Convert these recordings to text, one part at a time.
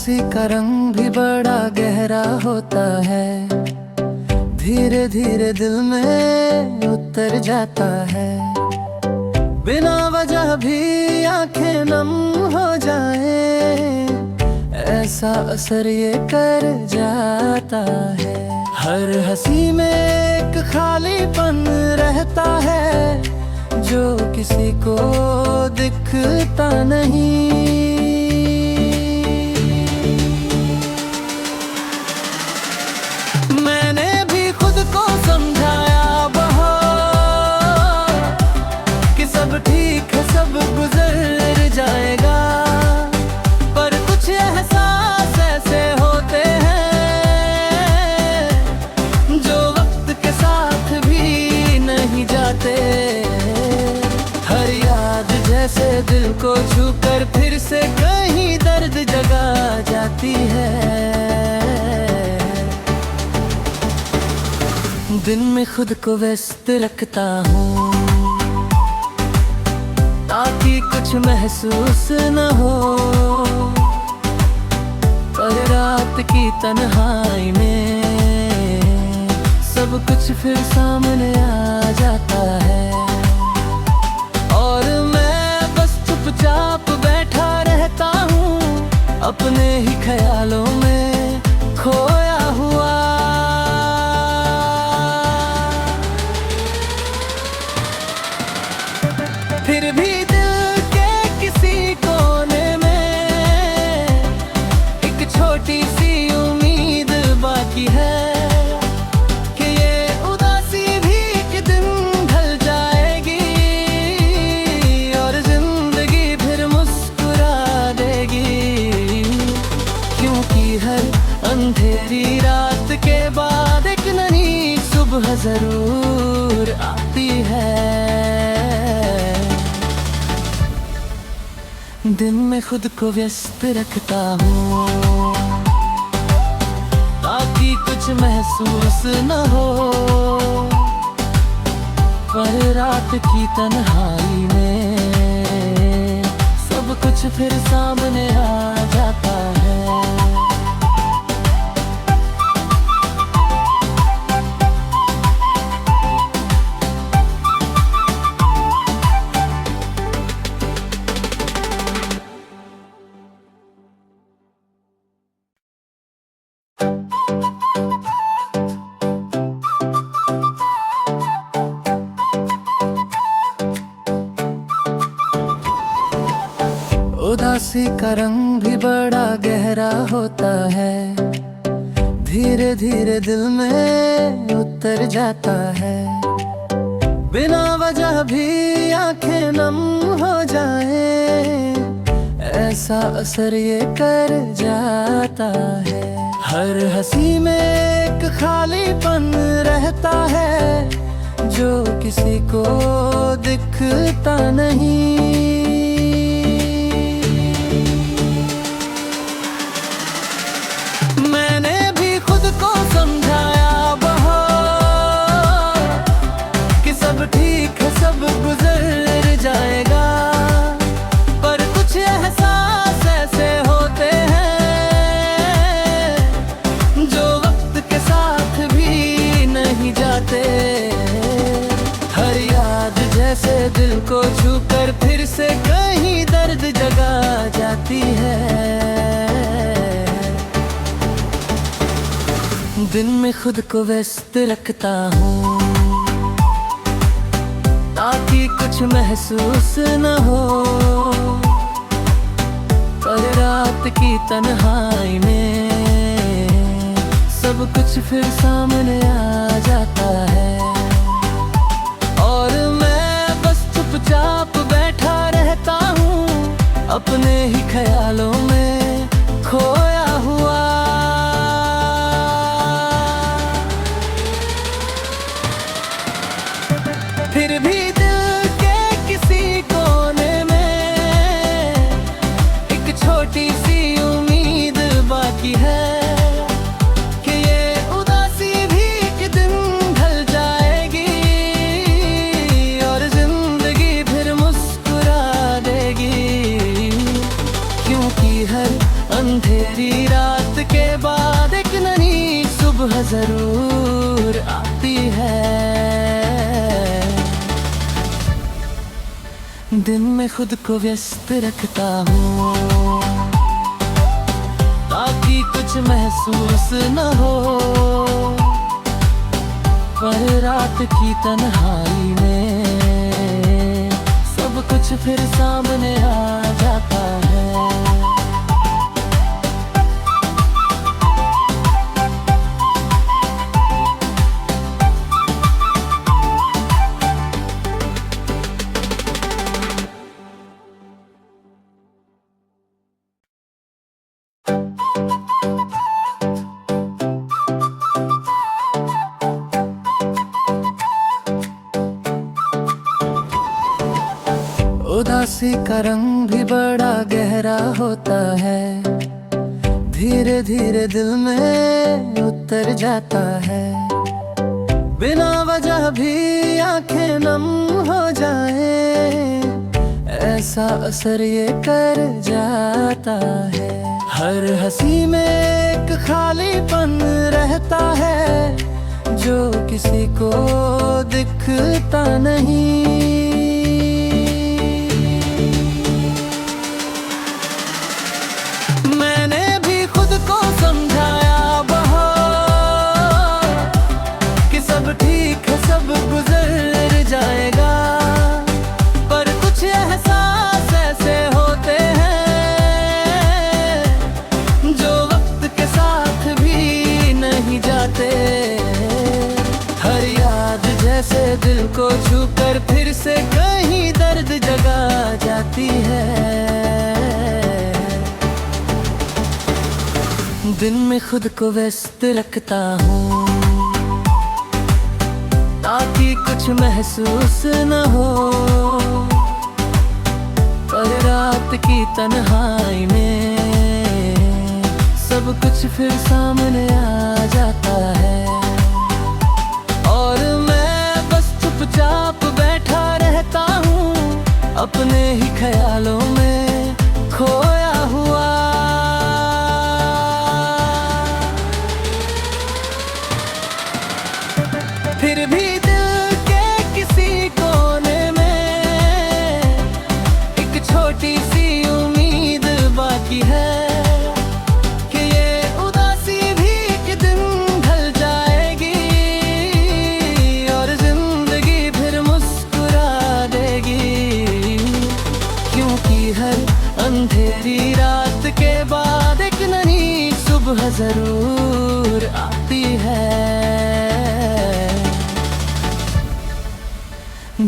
उदासी का रंग भी बड़ा गहरा होता है, धीरे धीरे दिल में उतर जाता है। बिना वजह भी आंखें नम हो जाए, ऐसा असर ये कर जाता है। हर हंसी में एक खालीपन रहता है, जो किसी को दिखता नहीं। मैंने भी खुद को समझाया बहुत कि सब ठीक है, सब गुजर जाएगा, पर कुछ एहसास ऐसे होते हैं जो वक्त के साथ भी नहीं जाते। हर याद जैसे दिल को छूकर फिर से कहीं दर्द जगा जाती है। दिन में खुद को व्यस्त रखता हूँ ताकि कुछ महसूस न हो, पर रात की तन्हाई में सब कुछ फिर सामने आ जाता है। और मैं बस चुपचाप बैठा रहता हूँ, अपने ही ख्यालों में खोया हुआ। फिर भी दिल के किसी कोने में एक छोटी सी उम्मीद बाकी है कि ये उदासी भी एक दिन ढल जाएगी और जिंदगी फिर मुस्कुरा देगी। क्योंकि हर अंधेरी रात के बाद एक नई सुबह जरूर आती है। दिन में खुद को व्यस्त रखता हूँ ताकि कुछ महसूस न हो, पर रात की तन्हाई में सब कुछ फिर सामने आ जाता है। उदासी का रंग भी बड़ा गहरा होता है, धीरे धीरे दिल में उतर जाता है। बिना वजह भी आंखें नम हो जाए, ऐसा असर ये कर जाता है। हर हंसी में एक खालीपन रहता है, जो किसी को दिखता नहीं। ठीक है, सब गुजर जाएगा, पर कुछ एहसास ऐसे होते हैं जो वक्त के साथ भी नहीं जाते। हर याद जैसे दिल को छूकर फिर से कहीं दर्द जगा जाती है। दिन में खुद को व्यस्त रखता हूँ ताकि कुछ महसूस न हो, पर रात की तन्हाई में सब कुछ फिर सामने आ जाता है। और मैं बस चुपचाप बैठा रहता हूँ, अपने ही ख्यालों में खोया हुआ। फिर भी दिल के किसी कोने में एक छोटी सी उम्मीद बाकी है कि ये उदासी भी एक दिन ढल जाएगी और जिंदगी फिर मुस्कुरा देगी। क्योंकि हर अंधेरी सुबह जरूर आती है। दिन में खुद को व्यस्त रखता हूँ ताकि कुछ महसूस न हो, पर रात की तन्हाई में सब कुछ फिर सामने आ जाता है। उदासी का रंग भी बड़ा गहरा होता है, धीरे धीरे दिल में उतर जाता है। बिना वजह भी आंखें नम हो जाए, ऐसा असर ये कर जाता है। हर हंसी में एक खालीपन रहता है जो किसी को दिखता नहीं। ठीक है सब गुजर जाएगा, पर कुछ एहसास ऐसे होते हैं जो वक्त के साथ भी नहीं जाते। हर याद जैसे दिल को छूकर फिर से कहीं दर्द जगा जाती है। दिन में खुद को व्यस्त रखता हूँ ताकि कुछ महसूस न हो, पर रात की तन्हाई में सब कुछ फिर सामने आ जाता है। और मैं बस चुपचाप बैठा रहता हूँ अपने ही ख्यालों में खोया हुआ। फिर भी दिल के किसी कोने में एक छोटी सी उम्मीद बाकी है कि ये उदासी भी एक दिन ढल जाएगी और जिंदगी फिर मुस्कुरा देगी। क्योंकि हर अंधेरी रात के बाद एक नई सुबह जरूर आती है।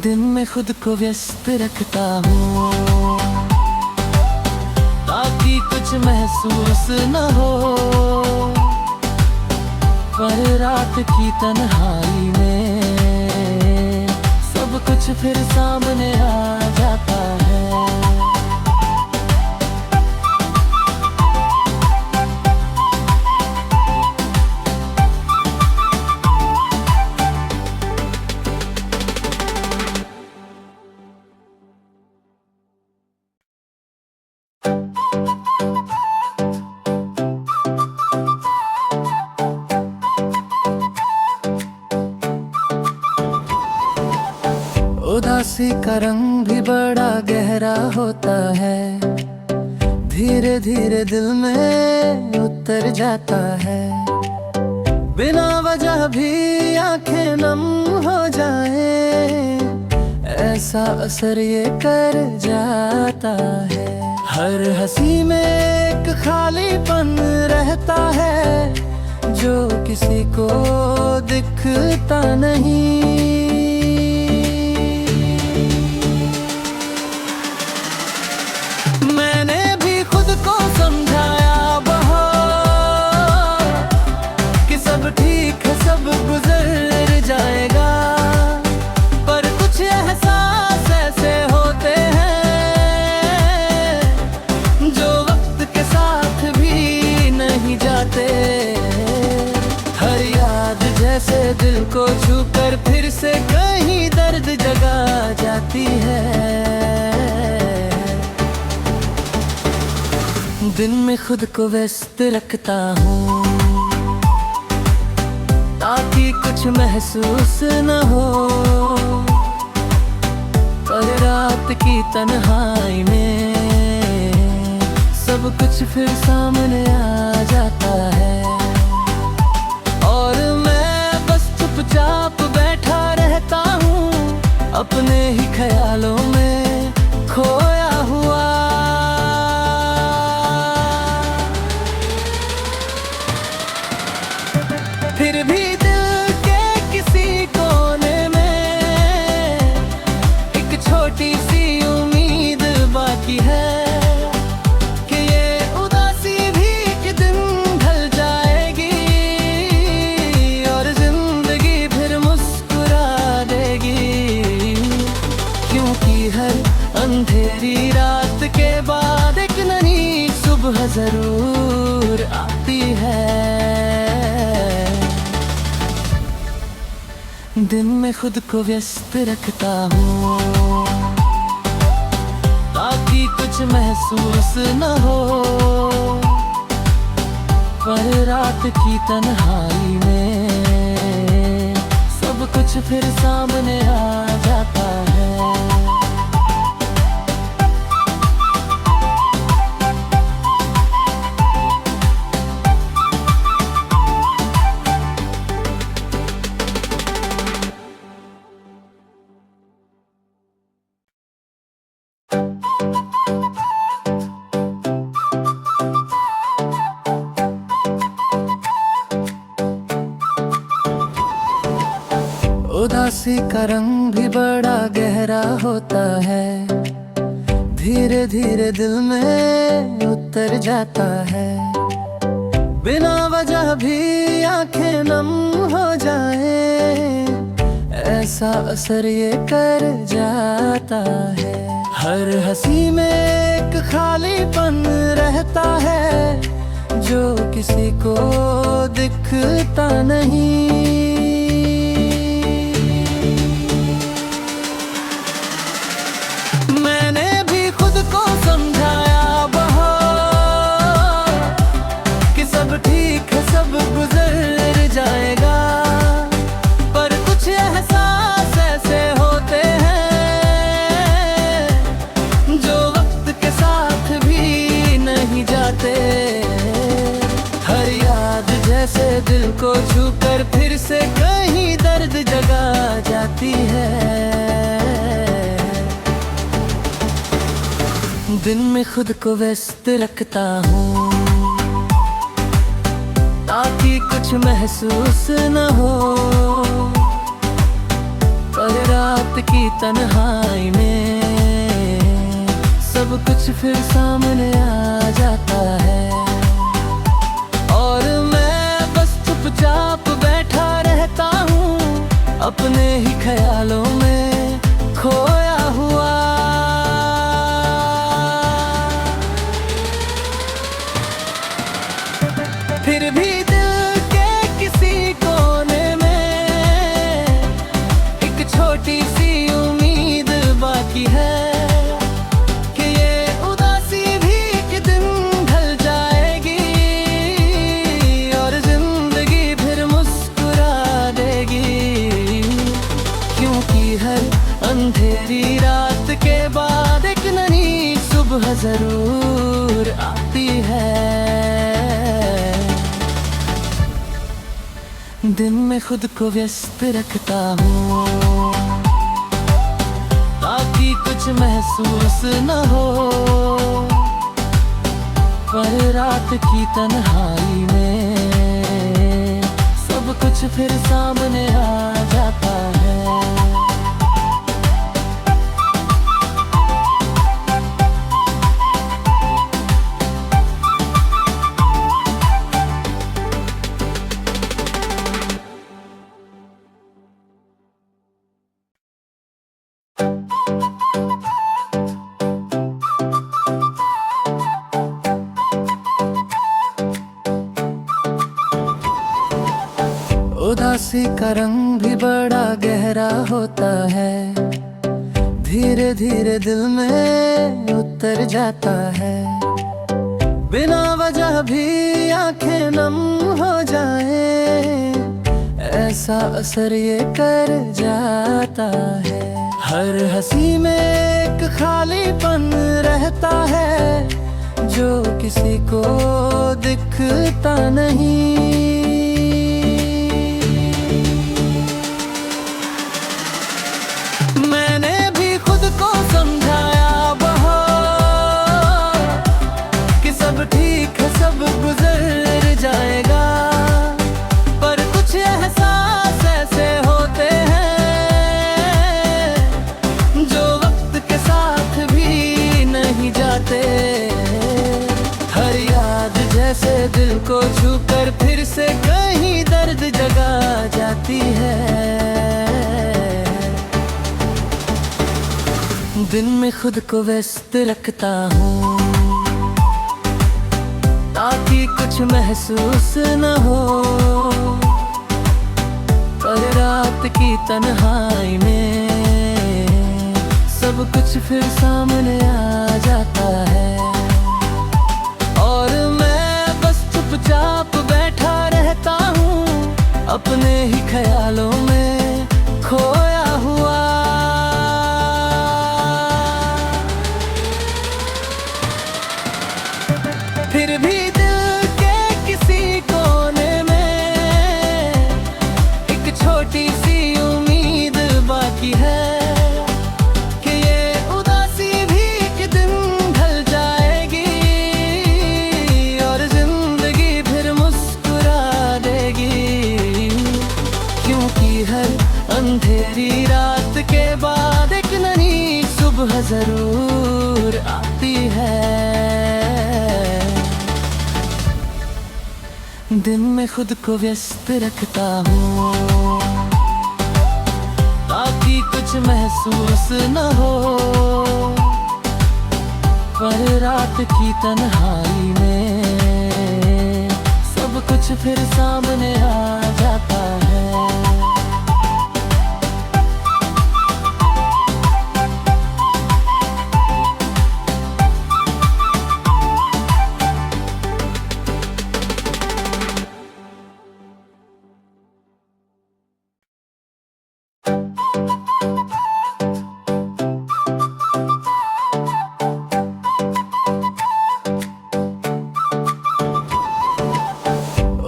दिन में खुद को व्यस्त रखता हूँ ताकि कुछ महसूस न हो, पर रात की तन्हाई में सब कुछ फिर सामने आ जाता है। उदासी का रंग भी बड़ा गहरा होता है, धीरे धीरे दिल में उतर जाता है। बिना वजह भी आंखें नम हो जाए, ऐसा असर ये कर जाता है। हर हंसी में एक खालीपन रहता है जो किसी को दिखता नहीं। ठीक है सब गुजर जाएगा, पर कुछ एहसास ऐसे होते हैं जो वक्त के साथ भी नहीं जाते। हर याद जैसे दिल को छूकर फिर से कहीं दर्द जगा जाती है। दिन में खुद को व्यस्त रखता हूँ कुछ महसूस न हो, पर रात की तन्हाई में सब कुछ फिर सामने आ जाता है। और मैं बस चुपचाप बैठा रहता हूँ, अपने ही ख्यालों में खोया हुआ। फिर भी दिल के किसी कोने में एक छोटी सी उम्मीद बाकी है कि ये उदासी भी एक दिन ढल जाएगी और जिंदगी फिर मुस्कुरा देगी। क्योंकि हर अंधेरी रात के बाद एक नई सुबह जरूर आती है। दिन में खुद को व्यस्त रखता हूँ ताकि कुछ महसूस न हो, पर रात की तन्हाई में सब कुछ फिर सामने आ जाता है। उदासी का रंग भी बड़ा गहरा होता है, धीरे धीरे दिल में उतर जाता है। बिना वजह भी आंखें नम हो जाए, ऐसा असर ये कर जाता है। हर हंसी में एक खालीपन रहता है जो किसी को दिखता नहीं। हर याद जैसे दिल को छूकर फिर से कहीं दर्द जगा जाती है। दिन में खुद को व्यस्त रखता हूँ ताकि कुछ महसूस न हो, पर रात की तन्हाई में सब कुछ फिर सामने आ जाता है। और मैं बस चुपचाप बैठा रहता हूँ, अपने ही ख्यालों में खोया हुआ। फिर भी दिल के किसी कोने में एक छोटी सी उम्मीद बाकी है कि ये उदासी भी एक दिन ढल जाएगी और जिंदगी फिर मुस्कुरा देगी। क्योंकि हर अंधेरी रात के बाद एक नई सुबह जरूर आती है। दिन में खुद को व्यस्त रखता हूँ ताकि कुछ महसूस न हो, पर रात की तन्हाई में सब कुछ फिर सामने आ जाता है। उदासी का रंग भी बड़ा गहरा होता है, धीरे धीरे दिल में उतर जाता है। बिना वजह भी आंखें नम हो जाए, ऐसा असर ये कर जाता है। हर हंसी में एक खालीपन रहता है जो किसी को दिखता नहीं। मैंने भी खुद को समझाया बहुत कि सब ठीक है, सब गुजर जाएगा, पर कुछ एहसास ऐसे होते हैं जो वक्त के साथ भी नहीं जाते। हर याद जैसे दिल को छूकर फिर से कहीं दर्द जगा जाती है। दिन में खुद को व्यस्त रखता हूँ ताकि कुछ महसूस न हो, पर रात की तन्हाई में सब कुछ फिर सामने आ जाता है। और मैं बस चुपचाप बैठा रहता हूँ अपने ही ख्यालों में खोया हुआ। फिर भी दिल के किसी कोने में एक छोटी सी उम्मीद बाकी है कि ये उदासी भी एक दिन ढल जाएगी और जिंदगी फिर मुस्कुरा देगी। क्योंकि हर अंधेरी रात के बाद एक नई सुबह जरूर आती है। दिन में खुद को व्यस्त रखता हूँ ताकि कुछ महसूस न हो, पर रात की तन्हाई में सब कुछ फिर सामने आ जाता है।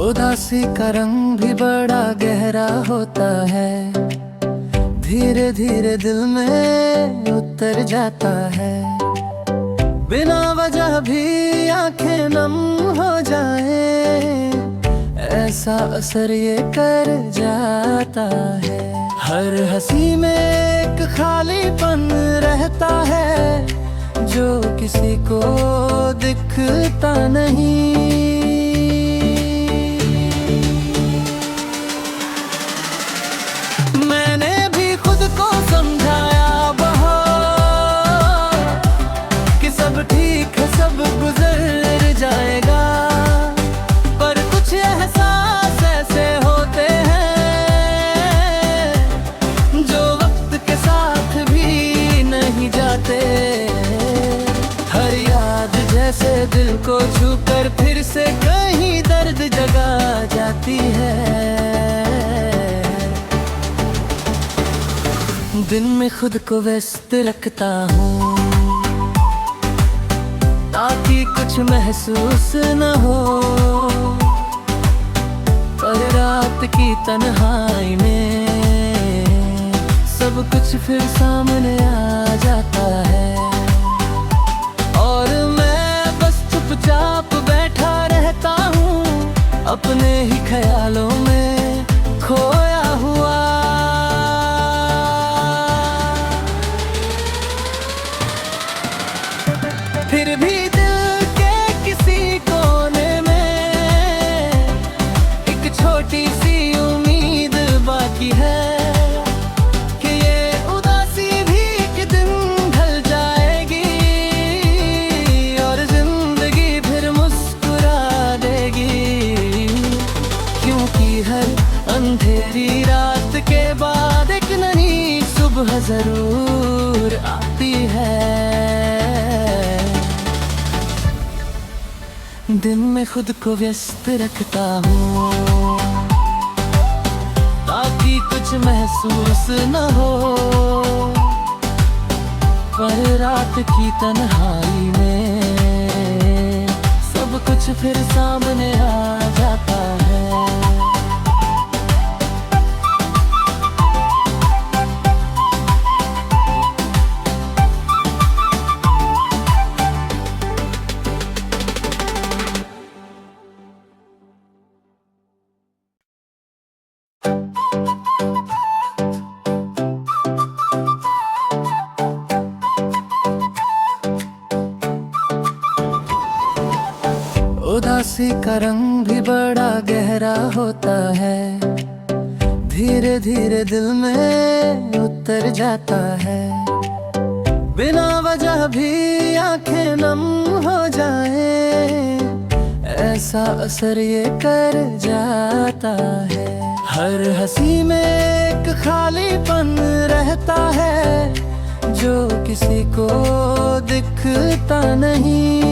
उदासी का रंग भी बड़ा गहरा होता है, धीरे धीरे दिल में उतर जाता है। बिना वजह भी आंखें नम हो जाए, ऐसा असर ये कर जाता है। हर हंसी में एक खालीपन रहता है जो किसी को दिखता नहीं। मैंने भी खुद को समझाया बहुत कि सब ठीक है, सब गुजर जाएगा, पर कुछ एहसास ऐसे होते हैं जो वक्त के साथ भी नहीं जाते। हर याद जैसे दिल को छूकर फिर से कहीं दर्द जगा जाती है। दिन में खुद को व्यस्त रखता हूँ ताकि कुछ महसूस न हो, पर रात की तन्हाई में सब कुछ फिर सामने आ जाता है। और मैं बस चुपचाप बैठा रहता हूँ अपने ही ख्यालों में खोया हुआ। फिर भी दिल के किसी कोने में एक छोटी सी उम्मीद बाकी है कि ये उदासी भी एक दिन ढल जाएगी और जिंदगी फिर मुस्कुरा देगी। क्योंकि हर अंधेरी रात के बाद एक नई सुबह जरूर आती है। दिन में खुद को व्यस्त रखता हूँ कुछ महसूस न हो, पर रात की तन्हाई में सब कुछ फिर सामने आ जाता है। उदासी का रंग भी बड़ा गहरा होता है, धीरे धीरे दिल में उतर जाता है। बिना वजह भी आंखें नम हो जाए, ऐसा असर ये कर जाता है। हर हंसी में एक खालीपन रहता है, जो किसी को दिखता नहीं।